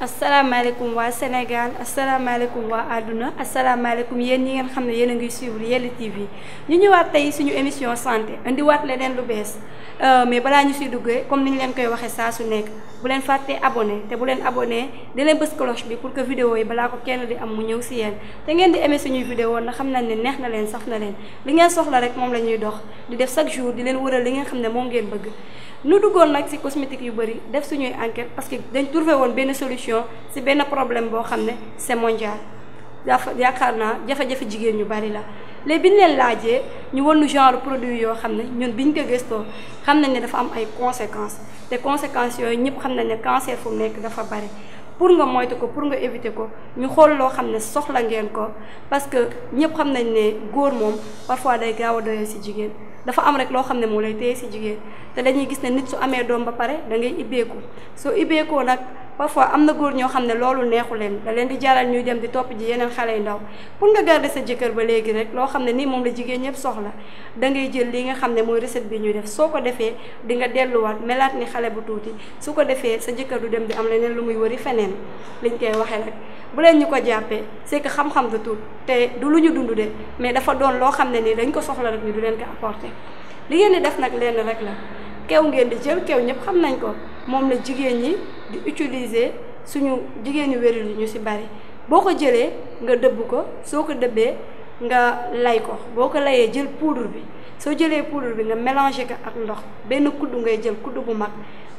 asalaamaaleykum waa Sénégal asalaamaaleykum waa àdduna asalaamaaleykum yéen ñi ngeen xam ne yéen a ngi suivre Yelli TV ñu ñëwaat tey suñu émission santé indiwaat leneen lu bees mais balaa ñu siy duggee comme ni ñu leen koy waxee saa su nekk bu leen fàttee abonné te bu leen abonné di leen bës cloche bi pour que vidéo yi balaa ko kenn di am mu ñëw si yéen te ngeen di aimé suñuy vidéo na xam nañ ne neex na leen saf na leen li ngeen soxla rek moom la ñuy dox di def chaque jour di leen wëral li ngeen xam ne moom ngeen bëgg. nu duggoon nag ci cosmétique yu bëri def suñuy enquête parce que dañ trouvé woon benn solution ci benn problème boo xam ne c'est mondial yaakaar naa jafe-jafe jigéen ñu bari la léegi bi ñu leen laajee ñu won nu genre produit yoo xam ne ñun biñ ko gëstoo xam nañ ne dafa am ay conséquences te conséquences yooyu ñëpp xam nañ ne cancer fu mu nekk dafa bari pour nga moytu ko pour nga éviter ko ñu xool loo xam ne soxla ngeen ko parce que ñëpp xam nañ ne góor moom parfois day gaaw a doyee ci jigéen dafa am rek loo xam ne moo lay téye ci jigéen te dañuy gis ne nit su amee doom ba pare da ngay ibbeeku soo ibbeekoo nag parfois am na góor ñoo xam ne loolu neexu leen da leen di jaral ñuy dem di topp ji yeneen xale yu ndaw pour nga garder sa jëkkër ba léegi rek loo xam ne nii moom la jigéen ñëpp soxla da ngay jël li nga xam ne mooy recette bi ñuy def soo ko defee di nga delluwaat melaat ni xale bu tuuti su ko defee sa jëkkër du dem di am leneen lu muy wëri feneen liñ koy waxee rek bu leen ñu ko jàppee c'est que xam-xam du tuut te du lu ñu dund de mais dafa doon loo xam ne nii dañ ko soxla rek ñu du leen ko apporter li ngeen di def nag lenn rek la kew ngeen di jël kew ñëpp xam nañ ko moom la jigéen ñi di utiliser suñu jigéen ñu wérul yi ñu ci bari boo ko jëlee nga dëbb ko soo ko dëbbee nga lay ko boo ko layee jël poudre bi soo jëlee poudre bi nga mélanger ko ak ndox benn kuddu ngay jël kuddu bu mag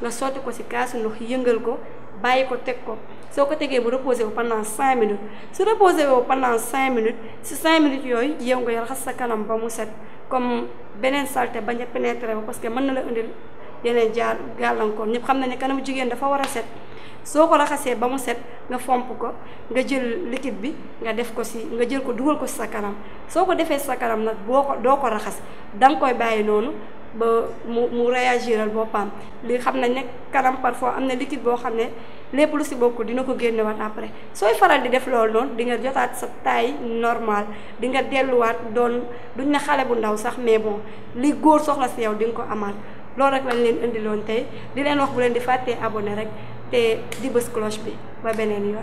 nga sotti ko ci kaasu ndox yëngal ko bàyyi ko teg ko soo ko tegee bu reposé wu pendant 5 minutes su reposé wu pendant 5 minutes ci 5 minutes yooyu yow nga raxas sa kanam ba mu set comme beneen saleté bañ a pénétrer ba parce que mën na la indil yeneen jaar gàllankoor ñëpp xam na ne kanamu jigéen dafa war a set soo ko raxasee ba mu set nga fomp ko nga jël liquide bi nga def ko ci nga jël ko dugal ko ci sa kanam soo ko defee sa kanam nag doo ko raxas danga koy bàyyi noonu ba mu réagiral boppam li xam nañ ne kanam parfois am na liquide boo xam ne lépp lu ci bokk dina ko génnewaat après sooy faral di def loolu noonu di nga jotaat sa taille normale di nga delluwaat doon duñ ne xale bu ndaw sax mais bon li góor soxla ci yow di nga ko amaat loolu rek lañ leen indiloon tey di leen wax bu leen di fàttee abonné rek te di bës cloche bi ba beneen yoon